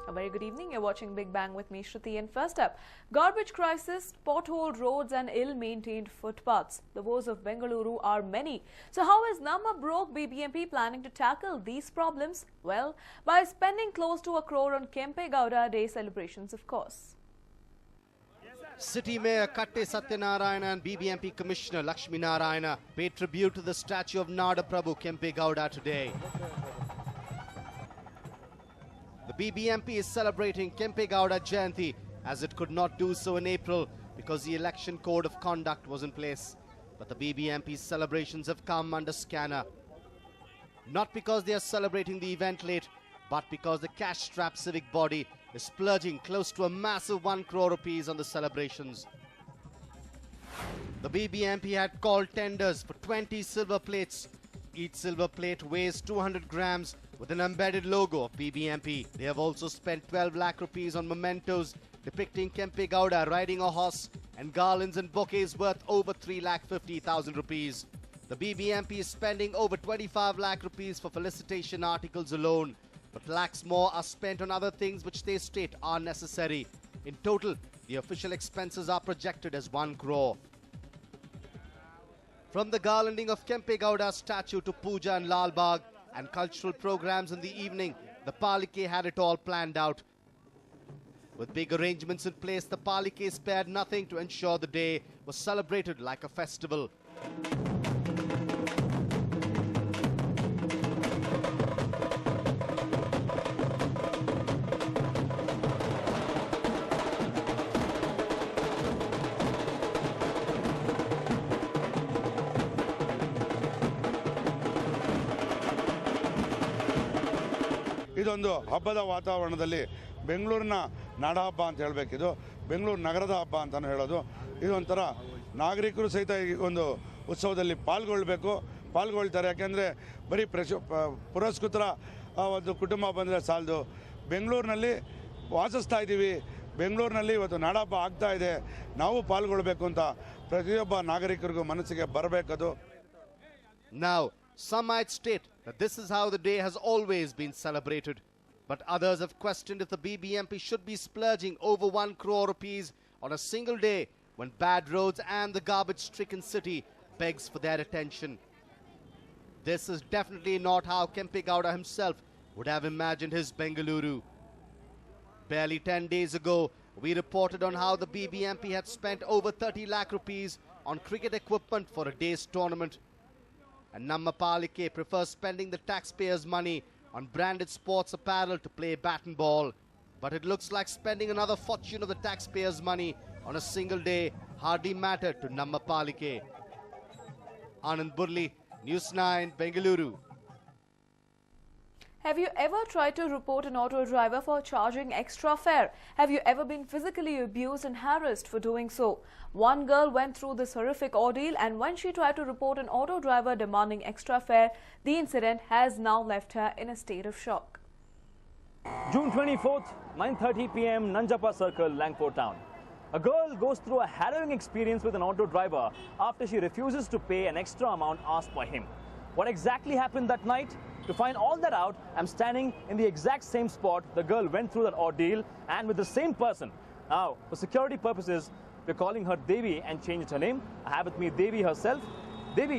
A very good evening. You're watching Big Bang with me, Shruti. And first up, garbage crisis, pothole roads and ill-maintained footpaths. The woes of Bengaluru are many. So how is Namma-Brooke BBMP planning to tackle these problems? Well, by spending close to 1 crore on Kempe Gowda Day celebrations, of course. City Mayor Katte Satyanarayana and BBMP Commissioner Lakshmi Narayana paid tribute to the statue of Nada Prabhu Kempe Gowda today. The BBMP is celebrating Kempe Gowda Jayanti as it could not do so in April because the election code of conduct was in place. But the BBMP's celebrations have come under scanner. Not because they are celebrating the event late, but because the cash-strapped civic body is splurging close to a massive 1 crore rupees on the celebrations. The BBMP had called tenders for 20 silver plates. Each silver plate weighs 200 grams with an embedded logo of BBMP. They have also spent 12 lakh rupees on mementos depicting Kempe Gowda riding a horse and garlands and bouquets worth over 3,50,000 rupees. The BBMP is spending over 25 lakh rupees for felicitation articles alone, but lakhs more are spent on other things which they state are necessary. In total, the official expenses are projected as 1 crore. From the garlanding of Kempe Gowda's statue to puja and Lal Bagh and cultural programs in the evening, the Palike had it all planned out. With big arrangements in place, the Palike spared nothing to ensure the day was celebrated like a festival. ಇದೊಂದು ಹಬ್ಬದ ವಾತಾವರಣದಲ್ಲಿ ಬೆಂಗಳೂರಿನ ನಾಡ ಹಬ್ಬ ಅಂತ ಹೇಳಬೇಕಿದು ಬೆಂಗಳೂರು ನಗರದ ಹಬ್ಬ ಅಂತಾನು ಹೇಳೋದು ಇದೊಂಥರ ನಾಗರಿಕರು ಸಹಿತ ಈ ಒಂದು ಉತ್ಸವದಲ್ಲಿ ಪಾಲ್ಗೊಳ್ತಾರೆ ಯಾಕೆಂದರೆ ಬರೀ ಪುರಸ್ಕೃತರ ಒಂದು ಕುಟುಂಬ ಬಂದರೆ ಸಾಲದು ಬೆಂಗಳೂರಿನಲ್ಲಿ ವಾಸಿಸ್ತಾ ಇದ್ದೀವಿ ಬೆಂಗಳೂರಿನಲ್ಲಿ ಇವತ್ತು ನಾಡ ಹಬ್ಬ ಆಗ್ತಾ ಇದೆ ನಾವು ಪಾಲ್ಗೊಳ್ಳಬೇಕು ಅಂತ ಪ್ರತಿಯೊಬ್ಬ ನಾಗರಿಕರಿಗೂ ಮನಸ್ಸಿಗೆ ಬರಬೇಕದು. Now, some might state that this is how the day has always been celebrated. But others have questioned if the BBMP should be splurging over 1 crore rupees on a single day when bad roads and the garbage-stricken city begs for their attention. This is definitely not how Kempe Gowda himself would have imagined his Bengaluru. Barely 10 days ago, we reported on how the BBMP had spent over 30 lakh rupees on cricket equipment for a day's tournament. And Namma Palike prefers spending the taxpayers' money on branded sports apparel to play bat and ball. But it looks like spending another fortune of the taxpayers' money on a single day hardly mattered to Namma Palike. Anand Burli, News 9, Bengaluru. Have you ever tried to report an auto driver for charging extra fare? Have you ever been physically abused and harassed for doing so? One girl went through this horrific ordeal, and when she tried to report an auto driver demanding extra fare, the incident has now left her in a state of shock. June 24th, 9:30 p.m., Nanjappa Circle, Langpur town. A girl goes through a harrowing experience with an auto driver after she refuses to pay an extra amount asked by him. What exactly happened that night? To find all that out, I'm standing in the exact same spot the girl went through that ordeal, and with the same person. Now, for security purposes, we're calling her Devi and changed her name. I have with me Devi herself. Devi,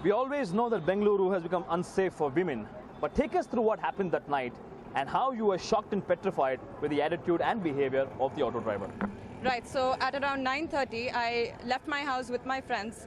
we always know that Bengaluru has become unsafe for women, but take us through what happened that night and how you were shocked and petrified with the attitude and behavior of the auto driver. Right, so at around 9:30, I left my house with my friends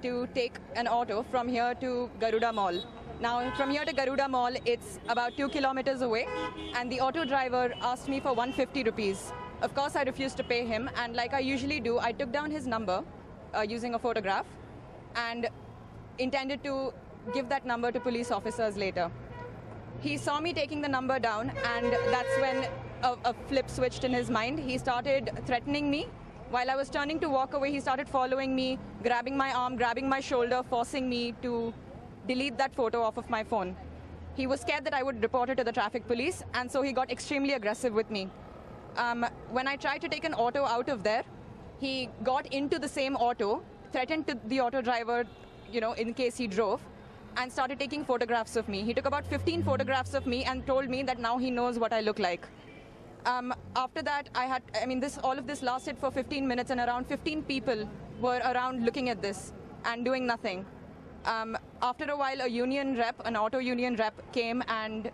to take an auto from here to Garuda Mall. Now, from here to Garuda Mall, it's about 2 kilometers away, and the auto driver asked me for 150 rupees. Of course, I refused to pay him, and like I usually do, I took down his number using a photograph and intended to give that number to police officers later. He saw me taking the number down, and that's when a flip switched in his mind. He started threatening me. While I was turning to walk away, he started following me, grabbing my arm, grabbing my shoulder, forcing me to delete that photo off of my phone. He was scared that I would report it to the traffic police, and so he got extremely aggressive with me. When I tried to take an auto out of there, he got into the same auto, threatened to the auto driver, in case he drove, and started taking photographs of me. He took about 15 photographs of me and told me that now he knows what I look like. After that, all of this lasted for 15 minutes, and around 15 people were around looking at this and doing nothing. After a while, an auto union rep came and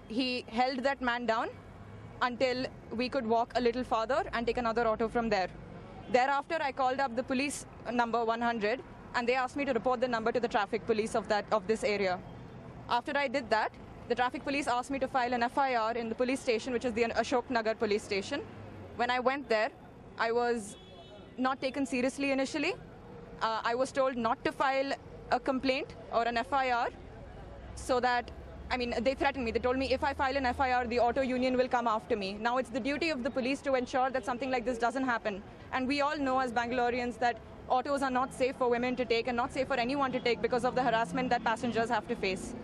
he held that man down until we could walk a little farther and take another auto from there. Thereafter, I called up the police number 100, and they asked me to report the number to the traffic police of this area. After I did that, the traffic police asked me to file an FIR in the police station, which is the Ashok Nagar police station. When I went there, I was not taken seriously initially. I was told not to file a complaint or an FIR, so that, they threatened me. They told me if I file an FIR, the auto union will come after me. Now it's the duty of the police to ensure that something like this doesn't happen. And we all know as Bangaloreans that autos are not safe for women to take and not safe for anyone to take because of the harassment that passengers have to face.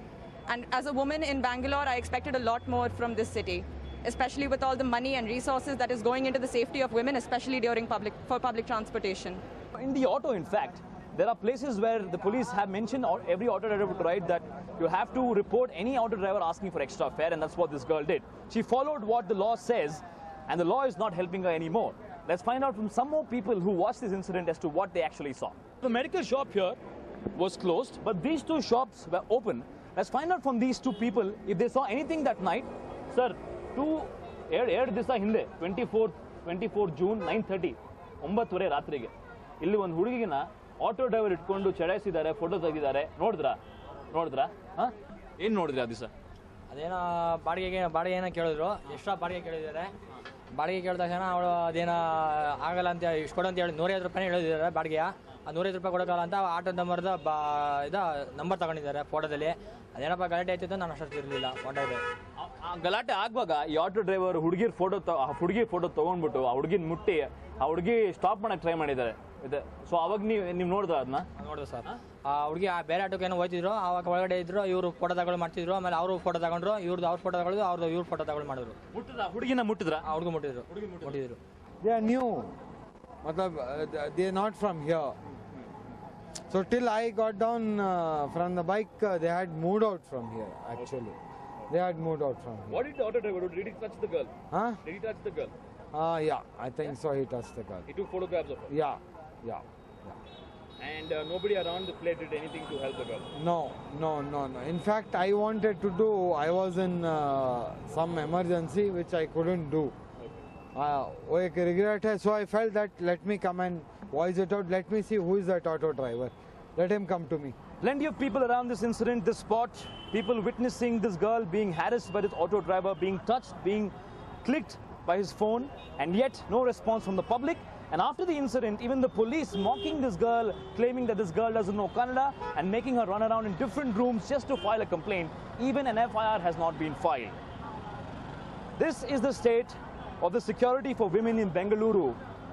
And as a woman in Bangalore, I expected a lot more from this city, especially with all the money and resources that is going into the safety of women, especially during public transportation. In the auto, in fact, there are places where the police have mentioned, or every auto driver would write that you have to report any auto driver asking for extra fare, and that's what this girl did. She followed what the law says, and the law is not helping her anymore. Let's find out from some more people who watched this incident as to what they actually saw. The medical shop here was closed, but these two shops were open. Let's find out from these two people if they saw anything that night. Sir, 2 ದಿವಸ ಹಿಂದೆ 24 June 9:30 9:30 ರಾತ್ರಿಗೆ ಇಲ್ಲಿ ಒಂದು ಹುಡುಗಿನ auto driver ಇಟ್ಕೊಂಡು ಚಡಾಯಿಸಿದ್ದಾರೆ, photo ತೆಗೆದಿದ್ದಾರೆ. ನೋಡಿದ್ರಾ? ಏನು ನೋಡಿದ್ರಿ ಆ ದಿವಸ? ಅದೇನೋ ಬಾಡಿಗೆ ಏನೋ ಕೇಳಿದ್ರು, ಎಕ್ಸ್ಟ್ರಾ ಬಾಡಿಗೆ ಕೇಳಿದ್ದಾರೆ. ಬಾಡಿಗೆ ಕೇಳಿದ ತಕ್ಷಣ ಅವಳು ಅದೇನೋ ಆಗಲ್ಲ ಅಂತ ಇಷ್ಟು ಕೊಡು ಅಂತ ಹೇಳಿ 150 ರೂಪಾಯಿ ಹೇಳಿದ್ದಾರೆ ಬಾಡಿಗೆಯ. ಆ 150 ರೂಪಾಯಿ ಕೊಡೋಕ್ಕಲ್ಲ ಅಂತ ಆಟೋ ನಂಬರ್ದ ನಂಬರ್ ತಗೊಂಡಿದ್ದಾರೆ ಫೋಟೋದಲ್ಲಿ. ಅದೇನಪ್ಪ ಗಲಾಟೆ ಆಯ್ತಿತ್ತು, ನಾನು ಅಷ್ಟು ಇರಲಿಲ್ಲ ಫೋಟೋ ಇದೆ. ಆ ಗಲಾಟೆ ಆಗುವಾಗ ಈ ಆಟೋ ಡ್ರೈವರ್ ಹುಡುಗಿ ಫೋಟೋ ತೊಗೊಂಡ್ಬಿಟ್ಟು ಆ ಹುಡುಗಿನ ಮುಟ್ಟಿ ಆ ಹುಡುಗಿ ಸ್ಟಾಪ್ ಮಾಡಕ್ಕೆ ಟ್ರೈ ಮಾಡಿದ್ದಾರೆ. ಸೊ ಅವಾಗ ನೀವು ನೋಡಿದ್ರ ಅದನ್ನ? ನೋಡಿದೆ ಸರ್. ಆ ಹುಡುಗಿ ಬೇರೆ ಆಟೋಕ್ಕೆ ಏನೋ ಹೋಯ್ತಿದ್ರು, ಆವಾಗ ಒಳಗಡೆ ಇದ್ರು, ಇವರು ಫೋಟೋ ತಗೊಳ್ಳಿ ಮಾಡ್ತಿದ್ರು. ಆಮೇಲೆ ಅವರು ಫೋಟೋ ತಗೊಂಡ್ರು, ಅವ್ರ ಫೋಟೋ ತಗೊಳ್ಳೋದು, ಇವ್ರ ಫೋಟೋ ತಗೊಳ್ಳಿ ಮಾಡಿದ್ರು. ಹುಡುಗಿನ ಮುಟ್ಟಿದ್ರ? ಹುಡುಗಿ ಮುಟ್ಟಿದ್ರು. They are new. They are not from here. So till I got down from the bike, they had moved out from here, actually. They had moved out from here. What did the auto driver do? Did he touch the girl? Huh? Did he touch the girl? Yeah, I think so. He touched the girl. He took photographs of her? Yeah. And nobody around the place did anything to help the girl? No. In fact, I was in some emergency which I couldn't do. Regret hai, so I felt that let me come and voice it out. Let me see who is that auto driver. Let him come to me. Plenty of people around this incident, this spot, people witnessing this girl being harassed by this auto driver, being touched, being clicked by his phone, and yet no response from the public. And after the incident, even the police mocking this girl, claiming that this girl doesn't know Kannada and making her run around in different rooms just to file a complaint. Even an FIR has not been filed. This is the state of the security for women in Bengaluru,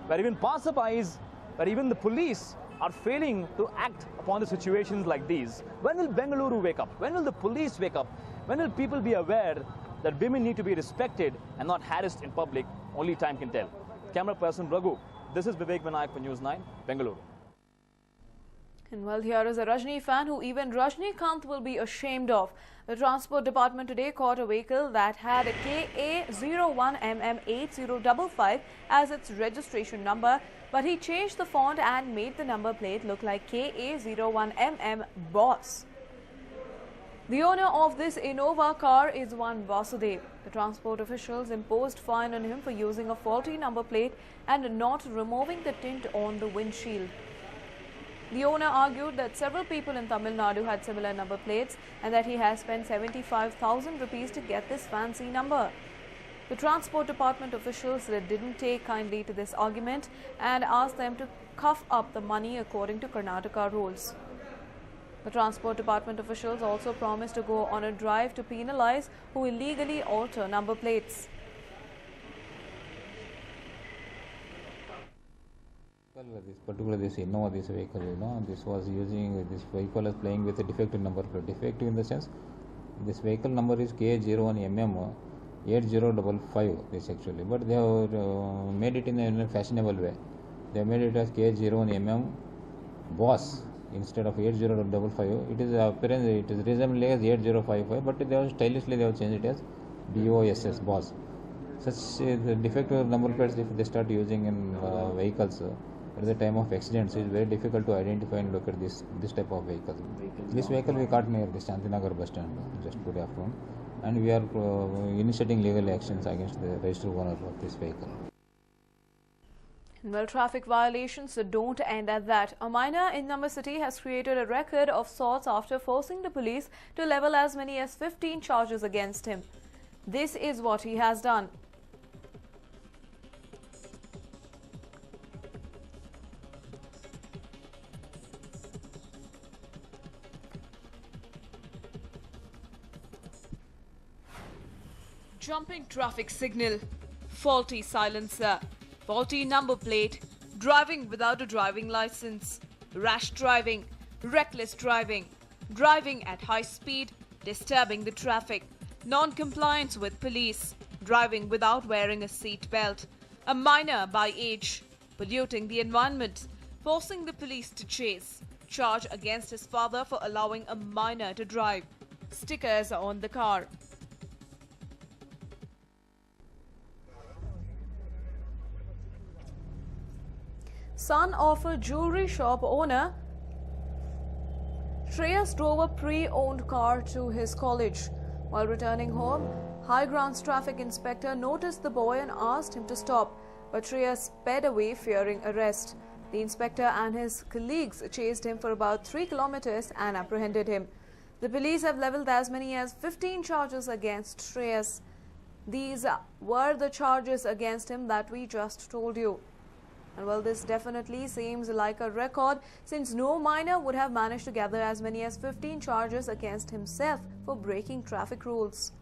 where even passerbys, where even the police are failing to act upon the situations like these. When will Bengaluru wake up? When will the police wake up? When will people be aware that women need to be respected and not harassed in public? Only time can tell. Camera person Raghu, this is Vivek Vinayak for News 9, Bengaluru. And well, here is a Rajni fan who even Rajnikant will be ashamed of. The Transport Department today caught a vehicle that had a KA01MM8055 as its registration number, but he changed the font and made the number plate look like KA01MM Boss. The owner of this Innova car is one Vasudev. The transport officials imposed fine on him for using a faulty number plate and not removing the tint on the windshield. The owner argued that several people in Tamil Nadu had similar number plates and that he has spent 75,000 rupees to get this fancy number. The Transport Department officials didn't take kindly to this argument and asked them to cough up the money according to Karnataka rules. The Transport Department officials also promised to go on a drive to penalize who illegally alter number plates. This Innova, this vehicle, this vehicle is playing with a defective number plate. Defective in the sense, this vehicle number is KA01MM8055, this actually, but they have made it in a fashionable way. They have made it as KA01MM Boss instead of 8055. It is appearance, it is reasonably as 8055, but they have stylishly they have changed it as BOSS Boss. such the defective number plates, if they start using in vehicles at the time of accidents, it's very difficult to identify and locate this type of vehicle. This vehicle we caught near the Shantinagar bus stand just today afternoon, and we are initiating legal actions against the registered owner of this vehicle. Well, traffic violations don't end at that. A minor in Number City has created a record of sorts after forcing the police to level as many as 15 charges against him. This is what he has done. Jumping traffic signal, faulty silencer, faulty number plate, driving without a driving license, rash driving, reckless driving, driving at high speed, disturbing the traffic, non-compliance with police, driving without wearing a seat belt, a minor by age, polluting the environment, forcing the police to chase, charge against his father for allowing a minor to drive, stickers on the car. Son of a jewelry shop owner, Shreyas drove a pre-owned car to his college. While returning home, High Grounds traffic inspector noticed the boy and asked him to stop, but Shreyas sped away fearing arrest. The inspector and his colleagues chased him for about 3 kilometers and apprehended him. The police have leveled as many as 15 charges against Shreyas. These were the charges against him that we just told you. And well, this definitely seems like a record, since no minor would have managed to gather as many as 15 charges against himself for breaking traffic rules.